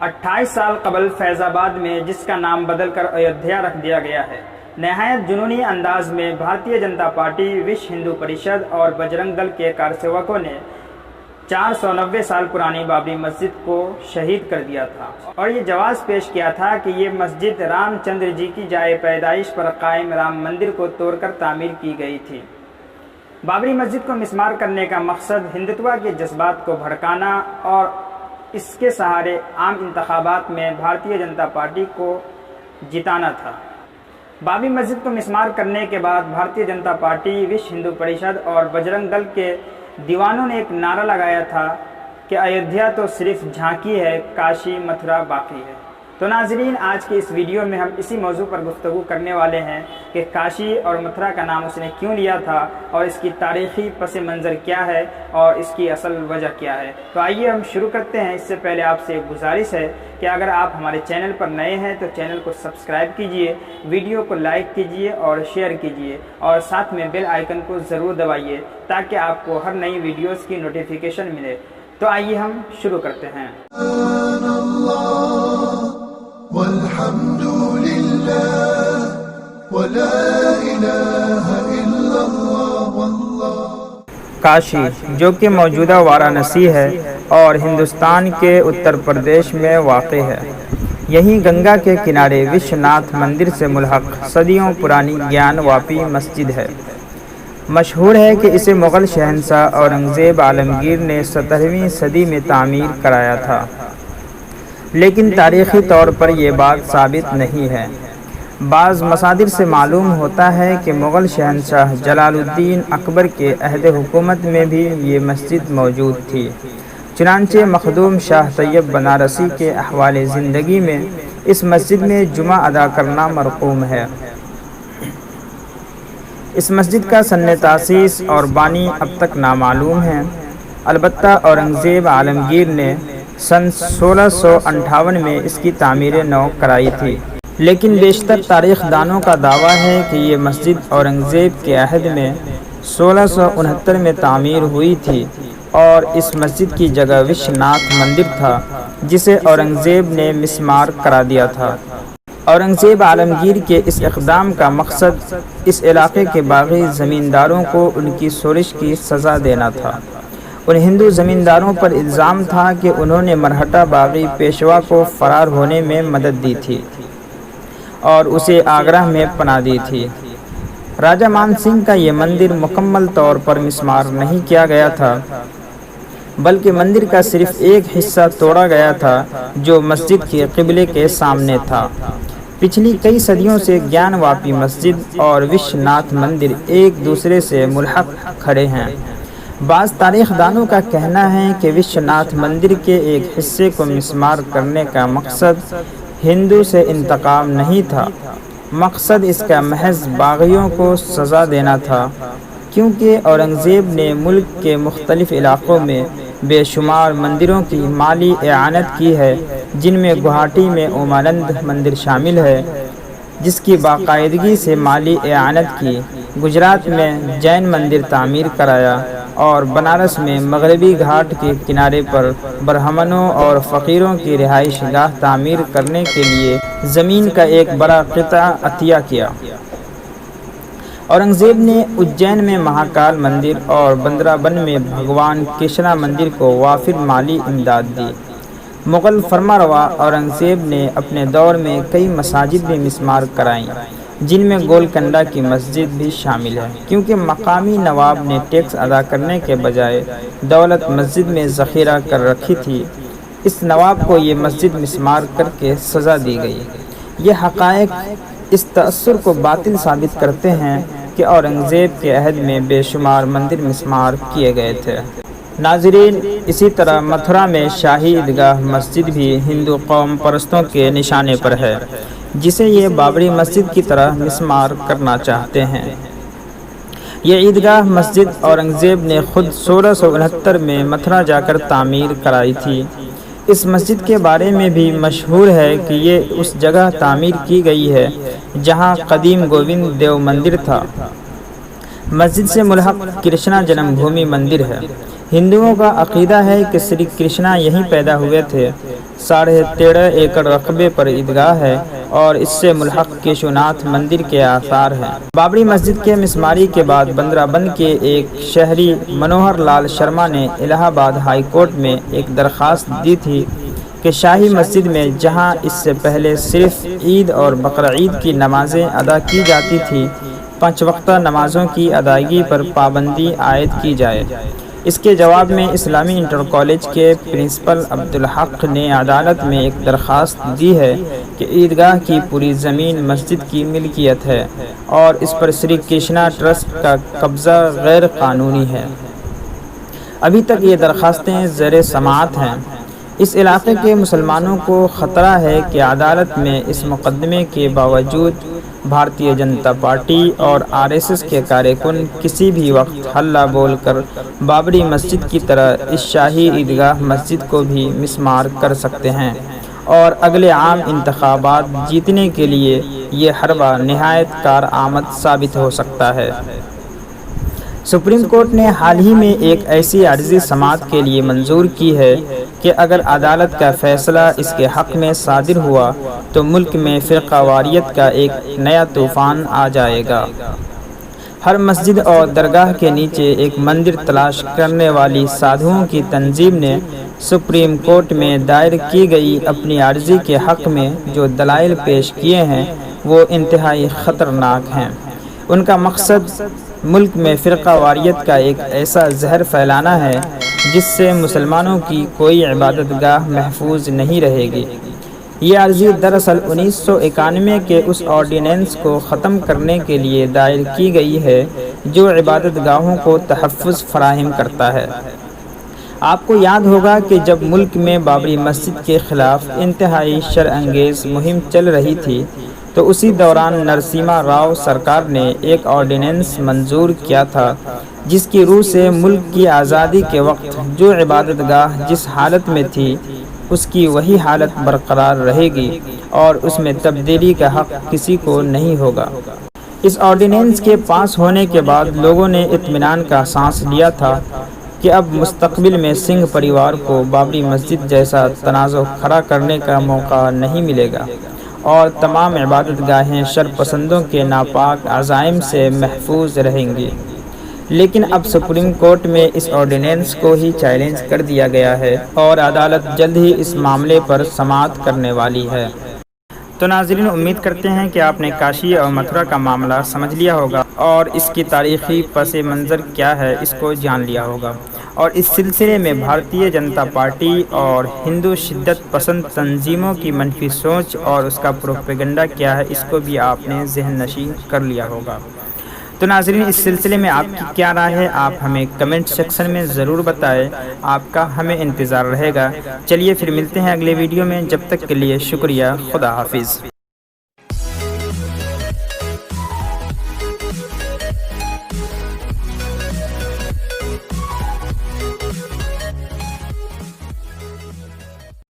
28 سال قبل فیض آباد میں جس کا نام بدل کر ایودھیا رکھ دیا گیا ہے، نہایت جنونی انداز میں بھارتیہ جنتا پارٹی، وشو ہندو پریشد اور بجرنگ دل کے کارسیوکوں نے 490 سال پرانی بابری مسجد کو شہید کر دیا تھا اور یہ جواز پیش کیا تھا کہ یہ مسجد رام چندر جی کی جائے پیدائش پر قائم رام مندر کو توڑ کر تعمیر کی گئی تھی۔ بابری مسجد کو مسمار کرنے کا مقصد ہندتوا کے جذبات کو بھڑکانا اور اس کے سہارے عام انتخابات میں بھارتیہ جنتا پارٹی کو جتانا تھا۔ بابری مسجد کو مسمار کرنے کے بعد بھارتیہ جنتا پارٹی، وشو ہندو پریشد اور بجرنگ دل کے دیوانوں نے ایک نعرہ لگایا تھا کہ ایودھیا تو صرف جھانکی ہے، کاشی متھرا باقی ہے۔ تو ناظرین، آج کے اس ویڈیو میں ہم اسی موضوع پر گفتگو کرنے والے ہیں کہ کاشی اور متھرا کا نام اس نے کیوں لیا تھا اور اس کی تاریخی پس منظر کیا ہے اور اس کی اصل وجہ کیا ہے۔ تو آئیے ہم شروع کرتے ہیں۔ اس سے پہلے آپ سے ایک گزارش ہے کہ اگر آپ ہمارے چینل پر نئے ہیں تو چینل کو سبسکرائب کیجئے، ویڈیو کو لائک کیجئے اور شیئر کیجئے اور ساتھ میں بیل آئیکن کو ضرور دبائیے تاکہ آپ کو ہر نئی ویڈیوز کی نوٹیفیکیشن ملے۔ تو آئیے ہم شروع کرتے ہیں۔ والحمد للہ ولا الہ الا اللہ واللہ۔ کاشی، جو کہ موجودہ وارانسی ہے اور ہندوستان کے اتر پردیش میں واقع ہے، یہیں گنگا کے کنارے وشوناتھ مندر سے ملحق صدیوں پرانی گیان واپی مسجد ہے۔ مشہور ہے کہ اسے مغل شہنشاہ اورنگزیب عالمگیر نے 17ویں صدی میں تعمیر کرایا تھا، لیکن تاریخی طور پر یہ بات ثابت نہیں ہے۔ بعض مصادر سے معلوم ہوتا ہے کہ مغل شہنشاہ جلال الدین اکبر کے عہد حکومت میں بھی یہ مسجد موجود تھی۔ چنانچہ مخدوم شاہ طیب بنارسی کے احوال زندگی میں اس مسجد میں جمعہ ادا کرنا مرقوم ہے۔ اس مسجد کا سن تاسیس اور بانی اب تک نامعلوم ہے، البتہ اورنگزیب عالمگیر نے سن 1658 میں اس کی تعمیر نو کرائی تھی، لیکن بیشتر تاریخ دانوں کا دعویٰ ہے کہ یہ مسجد اورنگزیب کے عہد میں 1669 میں تعمیر ہوئی تھی اور اس مسجد کی جگہ وشوناتھ مندر تھا جسے اورنگزیب نے مسمار کرا دیا تھا۔ اورنگزیب عالمگیر کے اس اقدام کا مقصد اس علاقے کے باغی زمینداروں کو ان کی شورش کی سزا دینا تھا۔ ان ہندو زمینداروں پر الزام تھا کہ انہوں نے مرہٹہ باغی پیشوا کو فرار ہونے میں مدد دی تھی اور اسے آگرہ میں پناہ دی تھی۔ راجہ مان سنگھ کا یہ مندر مکمل طور پر مسمار نہیں کیا گیا تھا، بلکہ مندر کا صرف ایک حصہ توڑا گیا تھا جو مسجد کے قبلے کے سامنے تھا۔ پچھلی کئی صدیوں سے گیان واپی مسجد اور وشوناتھ مندر ایک دوسرے سے ملحق کھڑے ہیں۔ بعض تاریخ دانوں کا کہنا ہے کہ وشوناتھ مندر کے ایک حصے کو مسمار کرنے کا مقصد ہندو سے انتقام نہیں تھا، مقصد اس کا محض باغیوں کو سزا دینا تھا، کیونکہ اورنگزیب نے ملک کے مختلف علاقوں میں بے شمار مندروں کی مالی اعانت کی ہے، جن میں گوہاٹی میں اومانند مندر شامل ہے جس کی باقاعدگی سے مالی اعانت کی، گجرات میں جین مندر تعمیر کرایا اور بنارس میں مغربی گھاٹ کے کنارے پر برہمنوں اور فقیروں کی رہائش گاہ تعمیر کرنے کے لیے زمین کا ایک بڑا قطعہ عطیہ کیا۔ اورنگزیب نے اجین میں مہاکال مندر اور بندرا بن میں بھگوان کرشنا مندر کو وافر مالی امداد دی۔ مغل فرمانروا اورنگزیب نے اپنے دور میں کئی مساجد بھی مسمار کرائیں، جن میں گولکنڈہ کی مسجد بھی شامل ہے، کیونکہ مقامی نواب نے ٹیکس ادا کرنے کے بجائے دولت مسجد میں ذخیرہ کر رکھی تھی۔ اس نواب کو یہ مسجد مسمار کر کے سزا دی گئی۔ یہ حقائق اس تأثر کو باطل ثابت کرتے ہیں کہ اورنگزیب کے عہد میں بے شمار مندر مسمار کیے گئے تھے۔ ناظرین، اسی طرح متھرا میں شاہی عیدگاہ مسجد بھی ہندو قوم پرستوں کے نشانے پر ہے، جسے یہ بابری مسجد کی طرح مسمار کرنا چاہتے ہیں۔ یہ عیدگاہ مسجد اورنگزیب نے خود 1669 میں متھرا جا کر تعمیر کرائی تھی۔ اس مسجد کے بارے میں بھی مشہور ہے کہ یہ اس جگہ تعمیر کی گئی ہے جہاں قدیم گووند دیو مندر تھا۔ مسجد سے ملحق کرشنا جنم بھومی مندر ہے۔ ہندوؤں کا عقیدہ ہے کہ شری کرشنا یہیں پیدا ہوئے تھے۔ 13.5 ایکڑ رقبے پر عیدگاہ ہے اور اس سے ملحق کیشوناتھ مندر کے آثار ہیں۔ بابری مسجد کے مسماری کے بعد بندرہ بن کے ایک شہری منوہر لال شرما نے الہ آباد ہائی کورٹ میں ایک درخواست دی تھی کہ شاہی مسجد میں جہاں اس سے پہلے صرف عید اور بقرعید کی نمازیں ادا کی جاتی تھیں، 5 وقتہ نمازوں کی ادائیگی پر پابندی عائد کی جائے۔ اس کے جواب میں اسلامی انٹر کالج کے پرنسپل عبدالحق نے عدالت میں ایک درخواست دی ہے کہ عیدگاہ کی پوری زمین مسجد کی ملکیت ہے اور اس پر شری کرشنا ٹرسٹ کا قبضہ غیر قانونی ہے۔ ابھی تک یہ درخواستیں زیر سماعت ہیں۔ اس علاقے کے مسلمانوں کو خطرہ ہے کہ عدالت میں اس مقدمے کے باوجود بھارتیہ جنتا پارٹی اور RSS کے کارکن کسی بھی وقت ہلہ بول کر بابری مسجد کی طرح اس شاہی عیدگاہ مسجد کو بھی مسمار کر سکتے ہیں اور اگلے عام انتخابات جیتنے کے لیے یہ حربہ نہایت کارآمد ثابت ہو سکتا ہے۔ سپریم کورٹ نے حال ہی میں ایک ایسی عرضی سماعت کے لیے منظور کی ہے کہ اگر عدالت کا فیصلہ اس کے حق میں صادر ہوا تو ملک میں فرقہ واریت کا ایک نیا طوفان آ جائے گا۔ ہر مسجد اور درگاہ کے نیچے ایک مندر تلاش کرنے والی سادھوؤں کی تنظیم نے سپریم کورٹ میں دائر کی گئی اپنی عرضی کے حق میں جو دلائل پیش کیے ہیں وہ انتہائی خطرناک ہیں۔ ان کا مقصد ملک میں فرقہ واریت کا ایک ایسا زہر پھیلانا ہے جس سے مسلمانوں کی کوئی عبادت گاہ محفوظ نہیں رہے گی۔ یہ عرضی دراصل 1991 کے اس آرڈیننس کو ختم کرنے کے لیے دائر کی گئی ہے جو عبادت گاہوں کو تحفظ فراہم کرتا ہے۔ آپ کو یاد ہوگا کہ جب ملک میں بابری مسجد کے خلاف انتہائی شرانگیز مہم چل رہی تھی تو اسی دوران نرسمہا راؤ سرکار نے ایک آرڈیننس منظور کیا تھا جس کی روح سے ملک کی آزادی کے وقت جو عبادت گاہ جس حالت میں تھی اس کی وہی حالت برقرار رہے گی اور اس میں تبدیلی کا حق کسی کو نہیں ہوگا۔ اس آرڈیننس کے پاس ہونے کے بعد لوگوں نے اطمینان کا سانس لیا تھا کہ اب مستقبل میں سنگھ پریوار کو بابری مسجد جیسا تنازع کھڑا کرنے کا موقع نہیں ملے گا اور تمام عبادت گاہیں شرپسندوں کے ناپاک عزائم سے محفوظ رہیں گی۔ لیکن اب سپریم کورٹ میں اس آرڈیننس کو ہی چیلنج کر دیا گیا ہے اور عدالت جلد ہی اس معاملے پر سماعت کرنے والی ہے۔ تو ناظرین، امید کرتے ہیں کہ آپ نے کاشی اور متھرا کا معاملہ سمجھ لیا ہوگا اور اس کی تاریخی پس منظر کیا ہے اس کو جان لیا ہوگا، اور اس سلسلے میں بھارتیہ جنتا پارٹی اور ہندو شدت پسند تنظیموں کی منفی سوچ اور اس کا پروپیگنڈا کیا ہے اس کو بھی آپ نے ذہن نشین کر لیا ہوگا۔ تو ناظرین، اس سلسلے میں آپ کی کیا رائے ہے آپ ہمیں کمنٹ سیکشن میں ضرور بتائیں، آپ کا ہمیں انتظار رہے گا۔ چلیے پھر ملتے ہیں اگلے ویڈیو میں، جب تک کے لیے شکریہ، خدا حافظ۔